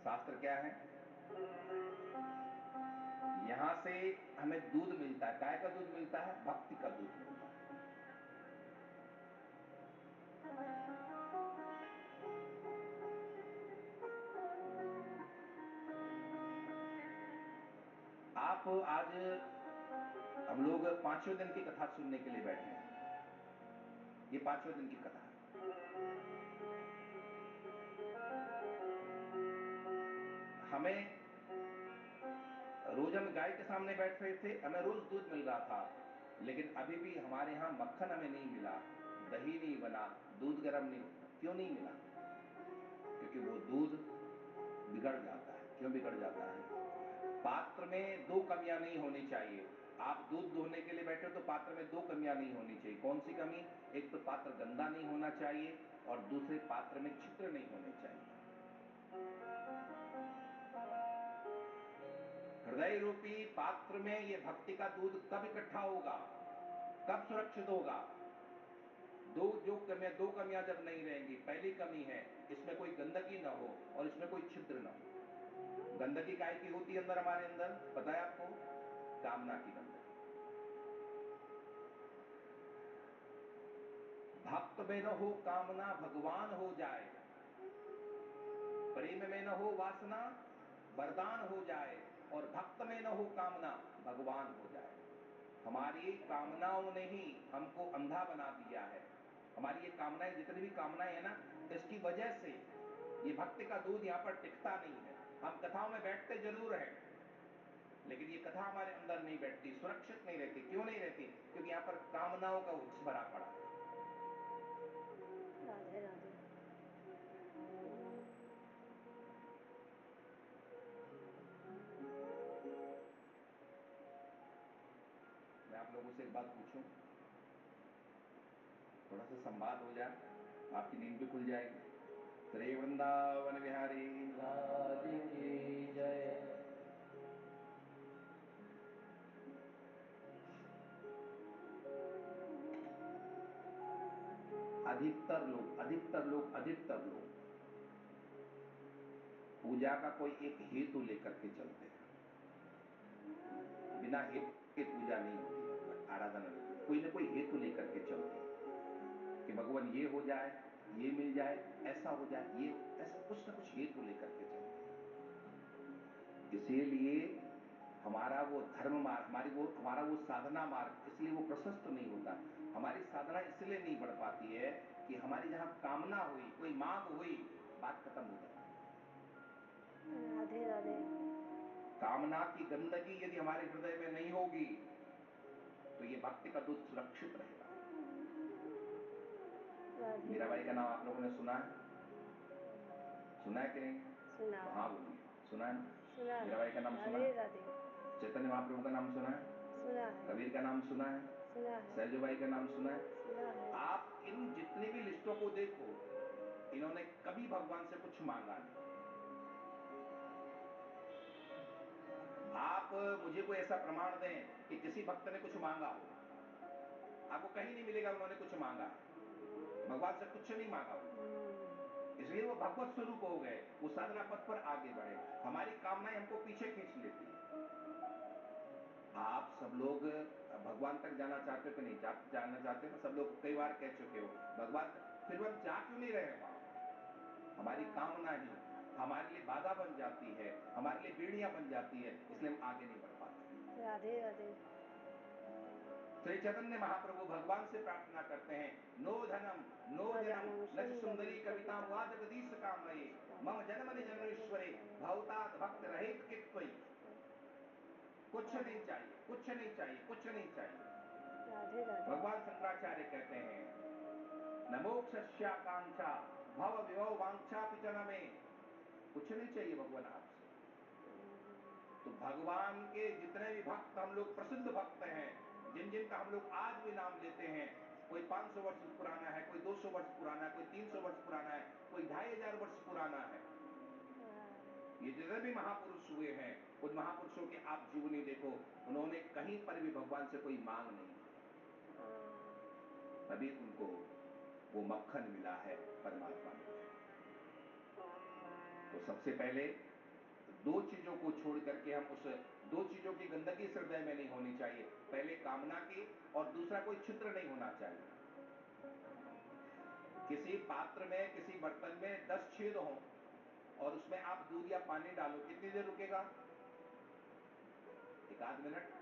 शास्त्र क्या है? यहां से हमें दूध मिलता है। काय का दूध मिलता है? भक्ति का दूध मिलता है। आप आज हम लोग पांचवें दिन की कथा सुनने के लिए बैठे हैं। ये पांचवें दिन की कथा है। हमें रोज हम गाय के सामने बैठ रहे थे, हमें रोज दूध मिल रहा था, लेकिन अभी भी हमारे यहां मक्खन हमें नहीं मिला, दही नहीं बना, दूध गर्म नहीं। क्यों नहीं मिला? क्योंकि वो दूध बिगड़ जाता है। क्यों बिगड़ जाता है? पात्र में दो कमियां नहीं होनी चाहिए। आप दूध दोहने के लिए बैठे हो तो पात्र में दो कमियां नहीं होनी चाहिए। कौन सी कमी? एक तो पात्र गंदा नहीं होना चाहिए और दूसरे पात्र में छिद्र नहीं होने चाहिए। हृदय रूपी पात्र में ये भक्ति का दूध कब इकट्ठा होगा, कब सुरक्षित होगा? दो कमियां जब नहीं रहेंगी। पहली कमी है इसमें कोई गंदगी ना हो और इसमें कोई छिद्र ना हो। गंदगी काय की होती है अंदर, हमारे अंदर पता है आपको? कामना की गंदगी। भक्त में न हो कामना भगवान हो जाए, प्रेम में न हो वासना वरदान हो जाए, और भक्त में न हो कामना भगवान हो जाए। हमारी कामनाओं ने ही हमको अंधा बना दिया है। हमारी ये कामनाएं, जितनी भी कामनाएं है ना, इसकी वजह से ये भक्ति का दूध यहाँ पर टिकता नहीं है। हम कथाओं में बैठते जरूर हैं, लेकिन ये कथा हमारे अंदर नहीं बैठती, सुरक्षित नहीं रहती। क्यों नहीं रहती? क्योंकि यहाँ पर कामनाओं का उच्च भरा पड़ा है। राधे राधे। मैं आप लोगों से एक बात पूछूं, थोड़ा सा संवाद हो जाए, आपकी नींद भी खुल जाएगी। श्री वृंदावन बिहारी लाल की जय। अधिकतर लोग पूजा का कोई एक हेतु लेकर के चलते हैं। बिना हेतु के पूजा नहीं होती, आराधना नहीं होती। कोई ना कोई हेतु लेकर के चलते हैं कि भगवान ये हो जाए, ये मिल जाए, ऐसा हो जाए, ये ऐसा कुछ ना कुछ हेतु लेकर के चलते हैं। इसीलिए हमारा वो धर्म मार्ग, हमारा वो साधना मार्ग इसलिए वो प्रशस्त नहीं होता। हमारी साधना इसलिए नहीं बढ़ पाती है कि हमारी जहां कामना हुई, कोई मांग हुई, बात खत्म हो जाती है। राधे राधे। कामना की गंदगी यदि हमारे हृदय में नहीं होगी तो ये भक्ति का दूध सुरक्षित रहेगा। राधे मीराबाई का राधे। नाम आप लोगों ने सुना है? सुना है कि नहीं? सुना तो है। हाँ बोलिए, सुना है ना? सुना है। मीराबाई का नाम सुना राधे है? राधे। चैतन्य महाप्रभु का नाम सुना है? सुना है। कबीर का नाम सुना है? सुना है। सैजोबाई का नाम सुना है? सुना है। आप इन जितनी भी लिस्टों को देखो, इन्होंने कभी भगवान से कुछ मांगा नहीं। आप मुझे कोई ऐसा प्रमाण दें कि किसी भक्त ने कुछ मांगा हो, आपको कहीं नहीं मिलेगा उन्होंने कुछ मांगा है। भगवान से कुछ नहीं मांगा उन्होंने, इसलिए वो भगवत स्वरूप हो गए, वो साधना पथ पर आगे बढ़े। हमारी कामनाएं हमको पीछे खींच लेती है। आप सब लोग भगवान तक जाना चाहते हो कि नहीं जानना चाहते हो ना? सब लोग कई बार कह चुके हो भगवान तक, फिर भी हम जा क्यों नहीं रहे वहां पर? हमारी हाँ। कामना ही हमारे लिए बाधा बन जाती है, हमारे लिए बेड़ियां बन जाती है, इसलिए हम आगे नहीं बढ़ पाते। राधे राधे। श्री चैतन्य महाप्रभु भगवान से प्रार्थना करते हैं, नो धनम नो न जनम जानम न च सुंदरी सुंदरी कविता कविता। वा जगदीश कामये, मम जन्मनि जन्मेश्वरे भवताद भक्त रहित कित्वई। कुछ नहीं हाँ। चाहिए, कुछ नहीं चाहिए, कुछ नहीं चाहिए। राधे राधे। भगवान शंकराचार्य कहते हैं, न मोक्षस्याकांक्षा भव विभव वांछा पिचन में। कुछ नहीं चाहिए भगवान आपसे। तो भगवान के जितने भी भक्त, हम लोग प्रसिद्ध भक्त हैं, जिन जिन का हम लोग आज भी नाम लेते हैं, कोई 500 वर्ष पुराना है, कोई 200 वर्ष पुराना है, कोई 300 वर्ष पुराना है, कोई 2500 वर्ष पुराना है। ये जितने भी महापुरुष हुए हैं, उन महापुरुषों के आप जीवनी देखो, उन्होंने कहीं पर भी भगवान से कोई मांग नहीं की, तभी उनको वो मक्खन मिला है, परमात्मा मिले हैं। तो सबसे पहले दो चीजों को छोड़ करके हम उस दो चीजों की गंदगी इस हृदय में नहीं होनी चाहिए, पहले कामना की और दूसरा कोई छिद्र नहीं होना चाहिए। किसी पात्र में, किसी बर्तन में 10 छेद हों और उसमें आप दूध या पानी डालो, कितनी देर रुकेगा? एक आध मिनट।